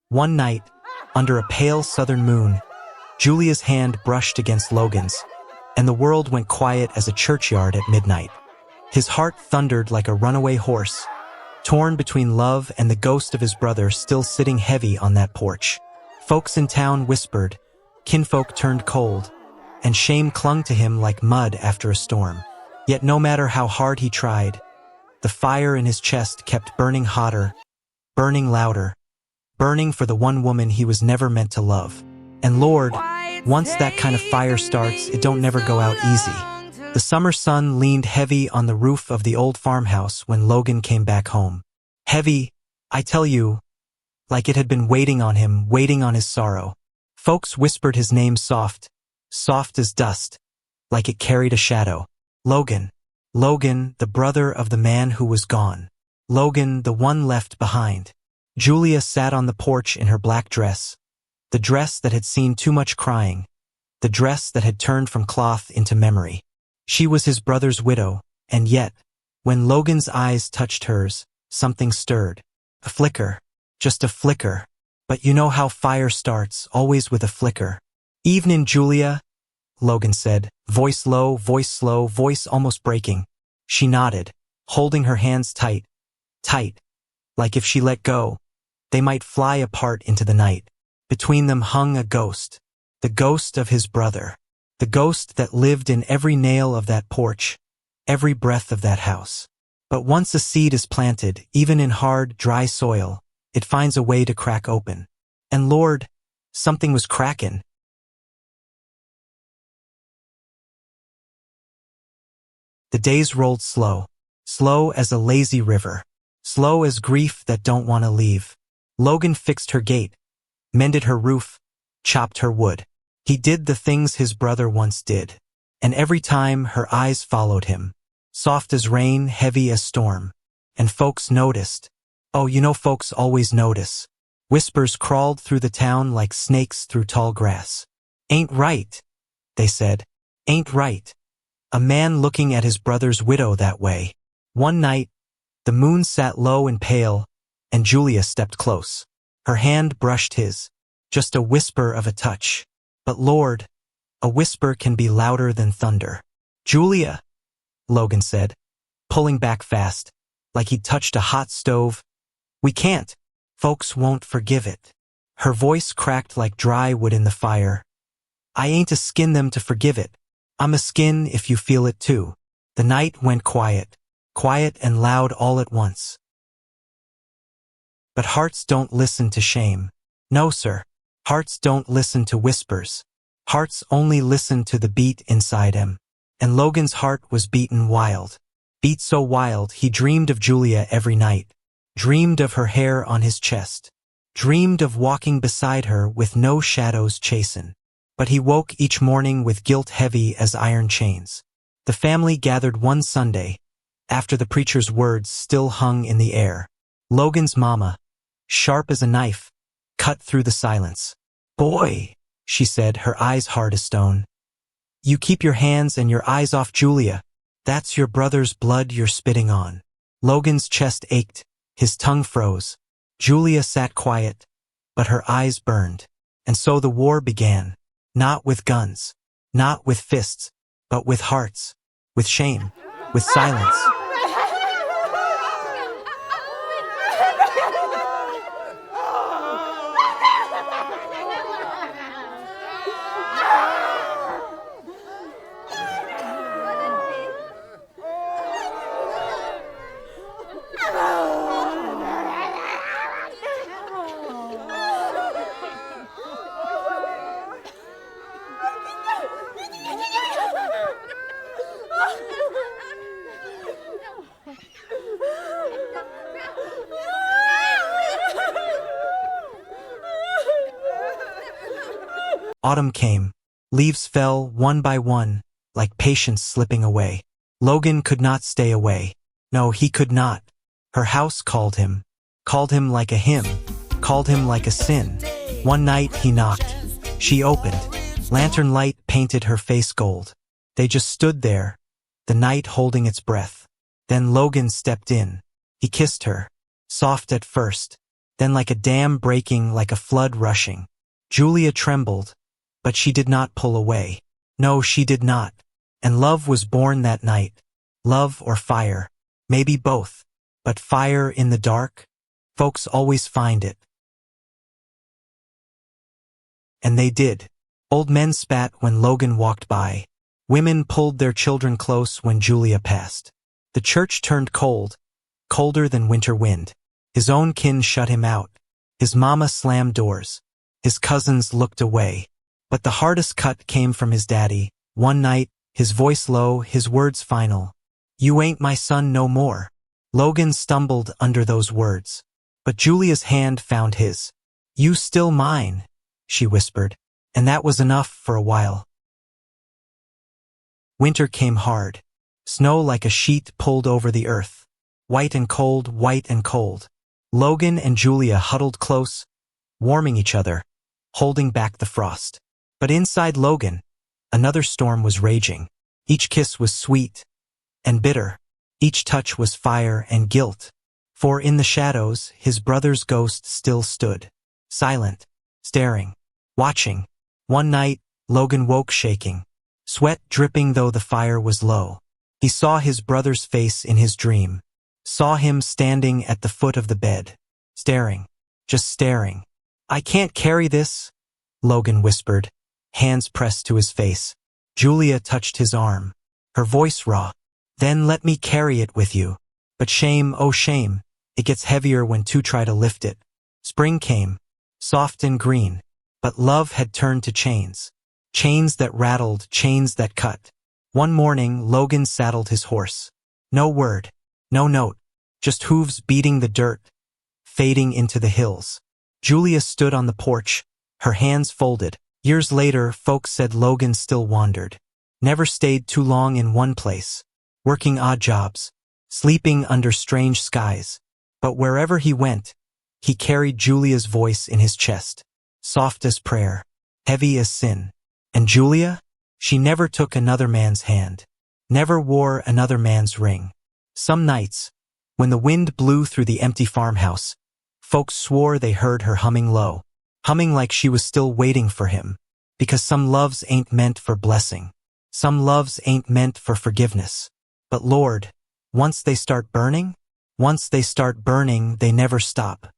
One night, under a pale southern moon, Julia's hand brushed against Logan's, and the world went quiet as a churchyard at midnight. His heart thundered like a runaway horse, torn between love and the ghost of his brother still sitting heavy on that porch. Folks in town whispered, kinfolk turned cold, and shame clung to him like mud after a storm. Yet no matter how hard he tried, the fire in his chest kept burning hotter, burning louder, burning for the one woman he was never meant to love. And Lord, once that kind of fire starts, it don't never go out easy. The summer sun leaned heavy on the roof of the old farmhouse when Logan came back home. Heavy, I tell you, like it had been waiting on him, waiting on his sorrow. Folks whispered his name soft, soft as dust, like it carried a shadow. Logan, Logan, the brother of the man who was gone. Logan, the one left behind. Julia sat on the porch in her black dress, the dress that had seen too much crying, the dress that had turned from cloth into memory. She was his brother's widow, and yet, when Logan's eyes touched hers, something stirred. A flicker, just a flicker. But you know how fire starts, always with a flicker. "Evening, Julia," Logan said, voice low, voice slow, voice almost breaking. She nodded, holding her hands tight, tight, like if she let go, they might fly apart into the night. Between them hung a ghost, the ghost of his brother, the ghost that lived in every nail of that porch, every breath of that house. But once a seed is planted, even in hard, dry soil, it finds a way to crack open. And Lord, something was cracking. The days rolled slow, slow as a lazy river, slow as grief that don't want to leave. Logan fixed her gate, mended her roof, chopped her wood. He did the things his brother once did. And every time her eyes followed him, soft as rain, heavy as storm. And folks noticed. Oh, you know folks always notice. Whispers crawled through the town like snakes through tall grass. "Ain't right," they said. "Ain't right. A man looking at his brother's widow that way." One night, the moon sat low and pale, and Julia stepped close. Her hand brushed his, just a whisper of a touch. But Lord, a whisper can be louder than thunder. "Julia," Logan said, pulling back fast, like he'd touched a hot stove. "We can't. Folks won't forgive it." Her voice cracked like dry wood in the fire. "I ain't a skin them to forgive it. I'm a skin if you feel it too." The night went quiet, quiet and loud all at once. But hearts don't listen to shame. No, sir. Hearts don't listen to whispers. Hearts only listen to the beat inside him. And Logan's heart was beaten wild. Beat so wild he dreamed of Julia every night. Dreamed of her hair on his chest. Dreamed of walking beside her with no shadows chasing. But he woke each morning with guilt heavy as iron chains. The family gathered one Sunday, after the preacher's words still hung in the air. Logan's mama, sharp as a knife, cut through the silence. "Boy," she said, her eyes hard as stone. "You keep your hands and your eyes off Julia. That's your brother's blood you're spitting on." Logan's chest ached, his tongue froze. Julia sat quiet, but her eyes burned. And so the war began. Not with guns, not with fists, but with hearts, with shame, with silence. Autumn came. Leaves fell one by one, like patience slipping away. Logan could not stay away. No, he could not. Her house called him like a hymn, called him like a sin. One night he knocked. She opened. Lantern light painted her face gold. They just stood there, the night holding its breath. Then Logan stepped in. He kissed her, soft at first, then like a dam breaking, like a flood rushing. Julia trembled, but she did not pull away. No, she did not. And love was born that night. Love or fire. Maybe both. But fire in the dark? Folks always find it. And they did. Old men spat when Logan walked by. Women pulled their children close when Julia passed. The church turned cold, colder than winter wind. His own kin shut him out. His mama slammed doors. His cousins looked away. But the hardest cut came from his daddy. One night, his voice low, his words final. "You ain't my son no more." Logan stumbled under those words. But Julia's hand found his. "You still mine," she whispered. And that was enough for a while. Winter came hard. Snow like a sheet pulled over the earth. White and cold, white and cold. Logan and Julia huddled close, warming each other, holding back the frost. But inside Logan, another storm was raging. Each kiss was sweet and bitter. Each touch was fire and guilt. For in the shadows, his brother's ghost still stood, silent, staring, watching. One night, Logan woke shaking, sweat dripping though the fire was low. He saw his brother's face in his dream, saw him standing at the foot of the bed, staring, just staring. "I can't carry this," Logan whispered, hands pressed to his face. Julia touched his arm, her voice raw. "Then let me carry it with you." But shame, oh shame, it gets heavier when two try to lift it. Spring came, soft and green, but love had turned to chains. Chains that rattled, chains that cut. One morning, Logan saddled his horse. No word, no note, just hooves beating the dirt, fading into the hills. Julia stood on the porch, her hands folded. Years later, folks said Logan still wandered. Never stayed too long in one place, working odd jobs, sleeping under strange skies. But wherever he went, he carried Julia's voice in his chest, soft as prayer, heavy as sin. And Julia? She never took another man's hand, never wore another man's ring. Some nights, when the wind blew through the empty farmhouse, folks swore they heard her humming low, humming like she was still waiting for him. Because some loves ain't meant for blessing. Some loves ain't meant for forgiveness. But Lord, once they start burning, they never stop.